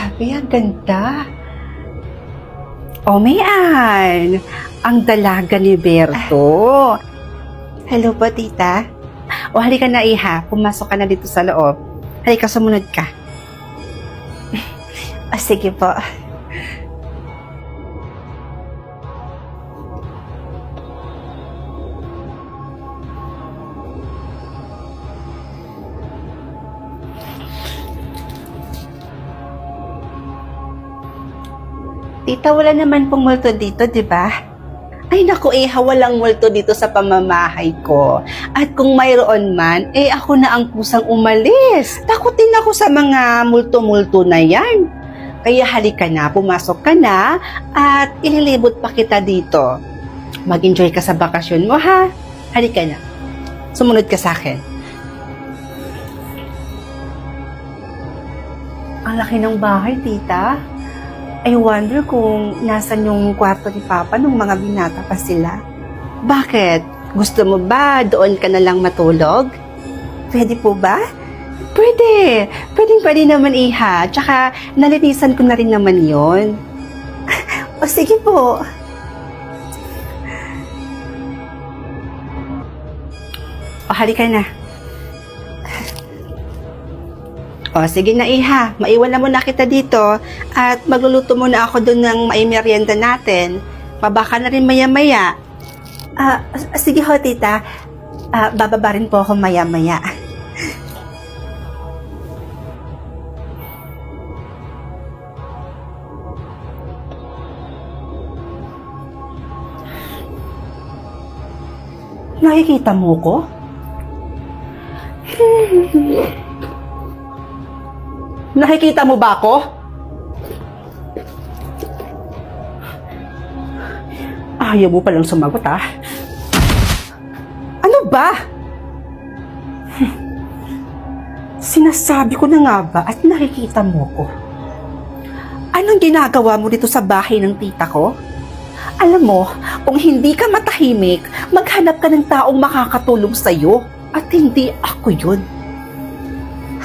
Grabe, ang ganda. Oh, Mayan, ang dalaga ni Berto. Hello po, tita. O, halika na, iha. Pumasok ka na dito sa loob. Halika, sumunod ka. Sige po. Tita, wala naman pong multo dito, di ba? Ay naku, walang multo dito sa pamamahay ko. At kung mayroon man, ako na ang kusang umalis. Takutin ako sa mga multo-multo na yan. Kaya halika na, pumasok ka na, at ililibot pa kita dito. Mag-enjoy ka sa bakasyon mo, ha? Halika na. Sumunod ka sa akin. Ang laki ng bahay, tita. I wonder kung nasan yung kwarto ni Papa nung mga binata pa sila. Bakit? Gusto mo ba doon ka na lang matulog? Pwede po ba? Pwede. Pwede naman, iha. Tsaka nalinisan ko na rin naman yon. O sige po. O halika na. O, sige na, iha. Maiwan na muna kita dito at magluluto muna ako doon ng merienda natin. Pabaka na rin maya-maya. Sige ho, tita. Bababa rin po ako maya-maya. Nakikita mo ko? Nakikita mo ba ako? Ayaw mo palang sumagot, ha? Ano ba? Sinasabi ko na nga ba at nakikita mo ko? Anong ginagawa mo dito sa bahay ng tita ko? Alam mo, kung hindi ka matahimik, maghanap ka ng taong makakatulong sa'yo. At hindi ako yun.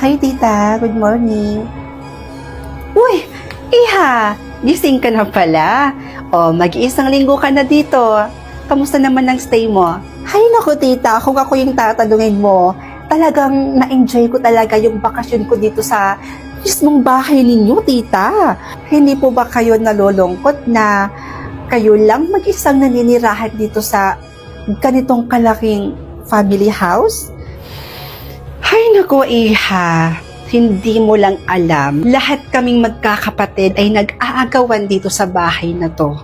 Hi, tita. Good morning. Uy, iha. Gising ka na pala. O, mag-iisang linggo ka na dito. Kamusta naman ang stay mo? Hay naku, tita. Kung ako yung tatanungin mo, talagang na-enjoy ko talaga yung bakasyon ko dito sa mismong bahay ninyo, tita. Hindi po ba kayo nalulungkot na kayo lang mag-isang naninirahan dito sa ganitong kalaking family house? Ay nako, iha. Hindi mo lang alam. Lahat kaming magkakapatid ay nag-aagawan dito sa bahay na to.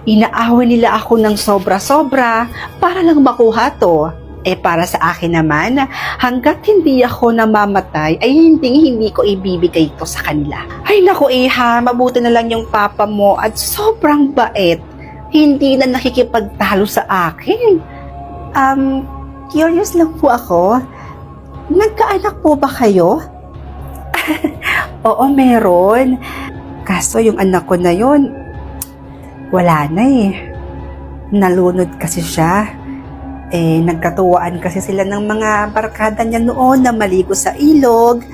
Inaawan nila ako ng sobra-sobra para lang makuha to. Para sa akin naman, hanggat hindi ako namamatay, ay hindi ko ibibigay ito sa kanila. Ay nako, iha. Mabuti na lang yung papa mo at sobrang bait. Hindi na nakikipagtalo sa akin. Curious lang po ako. Nagkaanak po ba kayo? Oo, meron. Kaso yung anak ko na yun, wala na eh. Nalunod kasi siya. Nagkatuwaan kasi sila ng mga barkada niya noon na maligo sa ilog.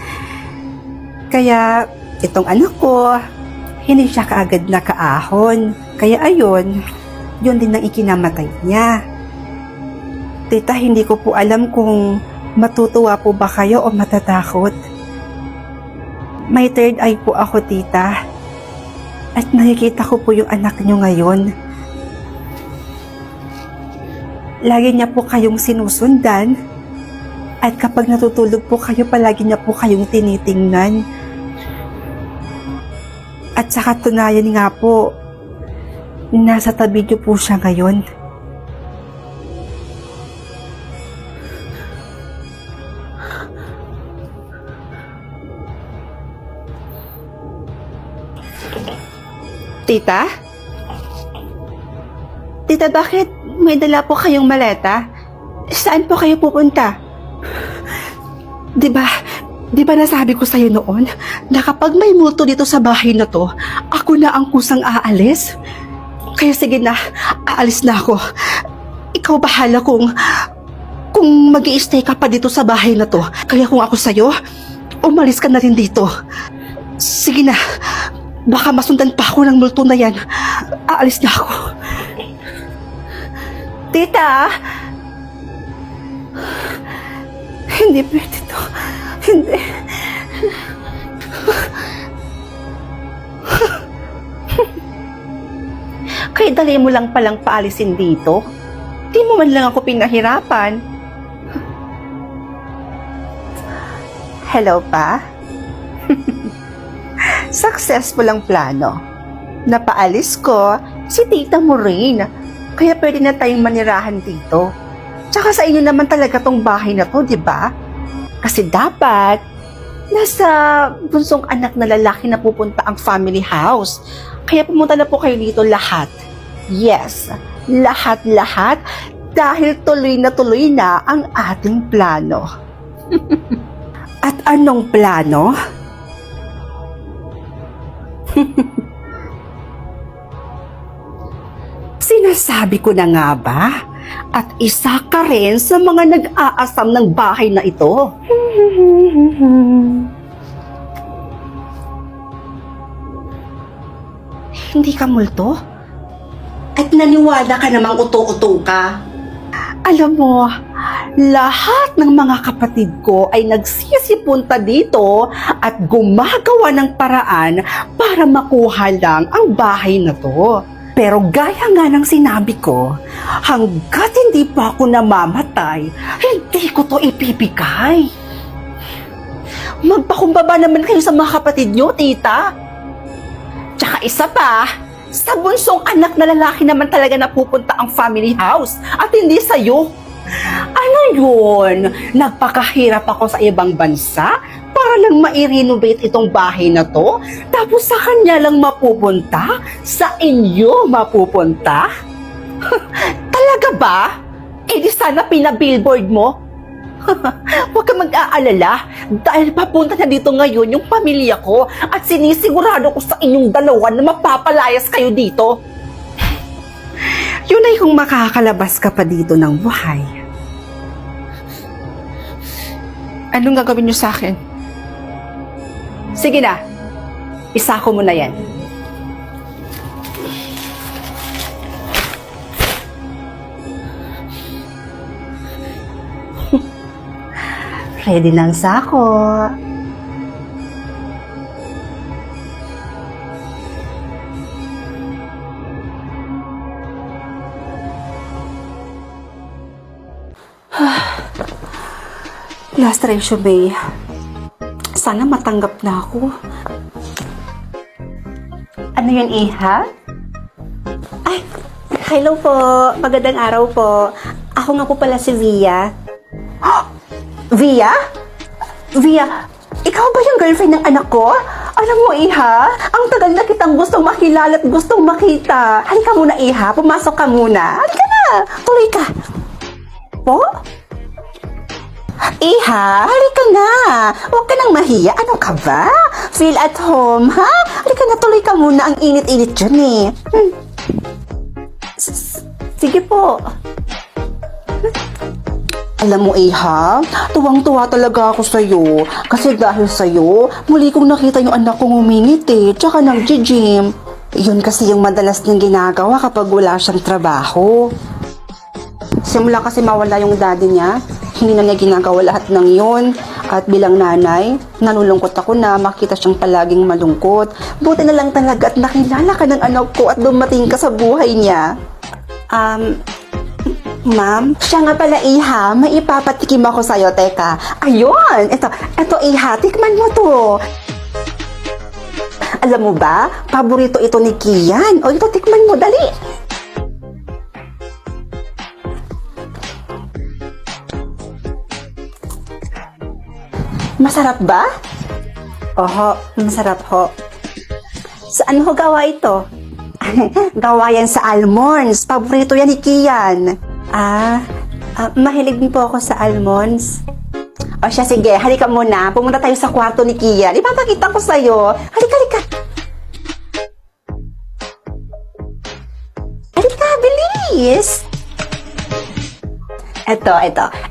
Kaya itong anak ko, hindi siya kaagad nakaahon. Kaya ayun, yun din ang ikinamatay niya. Tita, hindi ko po alam kung matutuwa po ba kayo o matatakot? May third eye po ako, tita. At nakikita ko po yung anak niyo ngayon. Lagi niya po kayong sinusundan. At kapag natutulog po kayo, palagi niya po kayong tinitingnan. At sa katunayan nga po, nasa tabi niyo po siya ngayon. Tita? Tita, bakit may dala po kayong maleta? Saan po kayo pupunta? Di ba nasabi ko sa'yo noon na kapag may multo dito sa bahay na to, ako na ang kusang aalis? Kaya sige na, aalis na ako. Ikaw bahala kung mag-i-stay ka pa dito sa bahay na to. Kaya kung ako sa'yo, umalis ka na rin dito. Sige na. Baka masundan pa ako ng multo na yan. Aalis na ako. Tita! Hindi pwede to. Hindi. Kaya dali mo lang palang paalisin dito. Di mo man lang ako pinahirapan. Hello pa? Successful ang plano. Napaalis ko si tita mo rin. Kaya pwede na tayong manirahan dito. Tsaka sa inyo naman talaga tong bahay na to, di ba? Kasi dapat nasa bunsong anak na lalaki na pupunta ang family house. Kaya pumunta na po kayo dito lahat. Yes, lahat-lahat dahil tuloy na ang ating plano. At anong plano? Sinasabi ko na nga ba? At isa ka rin sa mga nag-aasam ng bahay na ito. Hindi ka multo? At naniwala ka namang uto-uto ka? Alam mo, lahat ng mga kapatid ko ay nagsisipunta dito at gumagawa ng paraan para makuha lang ang bahay na to. Pero gaya nga ng sinabi ko, hanggat hindi pa ako namamatay, hindi ko to ipibigay. Magpakumbaba naman kayo sa mga kapatid nyo, tita. Tsaka isa pa, sa bunsong anak na lalaki naman talaga napupunta ang family house at hindi sa'yo. Ano yun? Nagpakahirap ako sa ibang bansa para lang ma-renovate itong bahay na to, tapos sa kanya lang mapupunta? Sa inyo mapupunta? Talaga ba? Eh di sana pinabillboard mo? Huwag ka mag-aalala dahil papunta na dito ngayon yung pamilya ko at sinisigurado ko sa inyong dalawa na mapapalayas kayo dito. Yun ay kung makakalabas ka pa dito ng buhay. Anong gagawin niyo sa akin? Sige na, isako mo na yan. Ready na ang sako. Last ratio, Bay. Sana matanggap na ako. Ano yun, Iha? Ay, hello po. Magandang araw po. Ako nga po pala si Via. Via? Via, ikaw ba yung girlfriend ng anak ko? Alam mo, Iha, ang tagal na kitang gustong makilala at gustong makita. Halika muna, Iha. Pumasok ka muna. Halika na. Tuloy ka. Po? Iha, halika na. Huwag ka nang mahiya. Ano ka ba? Feel at home, ha? Halika na, tuloy ka muna. Ang init-init dyan eh. Sige po. Alam mo, Iha, tuwang-tuwa talaga ako sa'yo. Kasi dahil sa'yo, muli kong nakita yung anak kong umingit eh, tsaka nag-gym. Yun kasi yung madalas niyang ginagawa kapag wala siyang trabaho. Simula kasi mawala yung daddy niya, hindi na niya ginagawa lahat ng yun. At bilang nanay, nalulungkot ako na makita siyang palaging malungkot. Buti na lang talaga at nakilala ka ng anak ko at dumating ka sa buhay niya. Ma'am, siya nga pala, Iha, may ipapatikim ako sa'yo, teka. Ayun, ito Iha, tikman mo to. Alam mo ba, paborito ito ni Kian. O ito, tikman mo, dali. Masarap ba? Oho, masarap ho. Saan ho gawa ito? Gawa yan sa almonds. Paborito yan ni Kian. Mahilig din po ako sa almonds. O siya, sige, halika muna. Pumunta tayo sa kwarto ni Kian. Ipapakita ko sa'yo. Halika. Halika, bilis! Eto.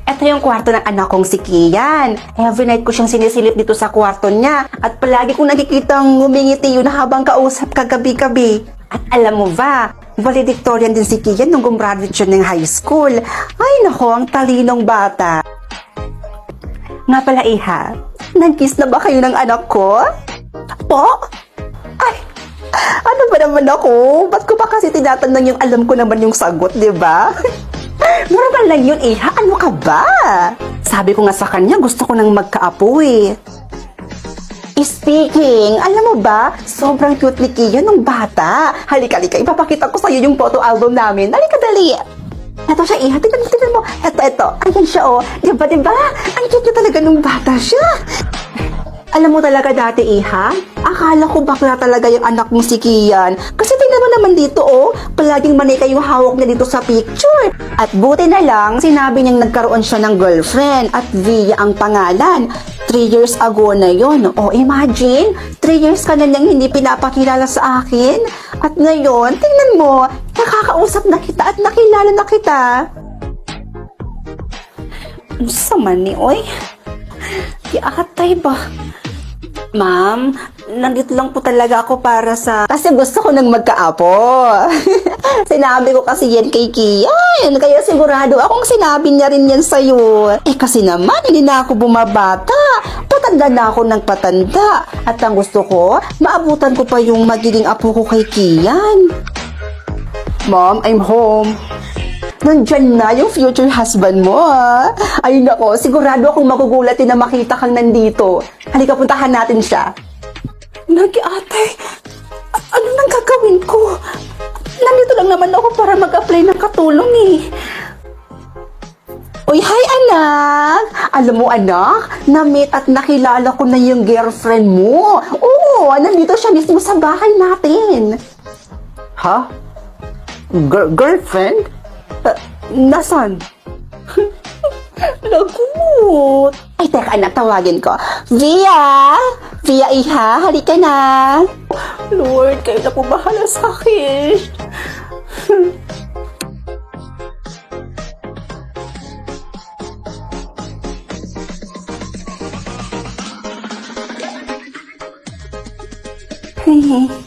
Eto yung kwarto ng anak kong si Kian. Every night ko siyang sinisilip dito sa kwarto niya. At palagi kong nakikitang ngumingiti yun habang kausap kagabi-gabi. At alam mo ba, valedictorian din si Kian nung gumraduate siya ng high school. Ay nako, ang talinong bata. Nga pala, Iha, nag-kiss na ba kayo ng anak ko? Po? Ay, ano ba naman ako? Ba't ko pa kasi tinatanong yung alam ko naman yung sagot, di ba? Normal lang yun, Iha. Ano ka ba? Sabi ko nga sa kanya, gusto ko nang magkaapo eh. Speaking, alam mo ba, sobrang cute ni Kian nung bata. Halika, ipapakita ko sa'yo yung photo album namin. Halika, dali. Ito siya, Iha. Tignan mo. Ito. Ayan siya, oh. Diba? Ang cute niya talaga nung bata siya. Alam mo talaga dati, Iha, akala ko bakla talaga yung anak mo si Kian. Kasi tingnan mo naman dito, oh. Palaging manika yung hawak niya dito sa picture. At buti na lang, sinabi niyang nagkaroon siya ng girlfriend at Via ang pangalan. 3 years ago na yon. Oh, imagine, 3 years ka na niyang hindi pinapakilala sa akin. At ngayon, tingnan mo, nakakausap na kita at nakilala na kita. Ang sama ni, oy. Kiatay ba? Ma'am, nandito lang po talaga ako para sa... Kasi gusto ko nang magkaapo. Sinabi ko kasi yan kay Kian. Kaya sigurado akong sinabi niya rin yan sa'yo. Eh kasi naman, hindi na ako bumabata. Patanda na ako ng patanda. At ang gusto ko, maabutan ko pa yung magiging apo ko kay Kian. Mom, I'm home. Nandyan na yung future husband mo, ha? Ay nako, sigurado akong magugulat na makita kang nandito. Halika, puntahan natin siya. Ate, ano nang gagawin ko? Nandito lang naman ako para mag-apply ng katulong, eh. Uy, hi anak! Alam mo anak, na-meet at nakilala ko na yung girlfriend mo. Oo, nandito siya mismo sa bahay natin. Ha? Girlfriend? Nasaan? Lagot. Ay, teka anak, tawagin ko. Via, Iha, halika na. Lord, kayo na po bahala sa akin. Hehe.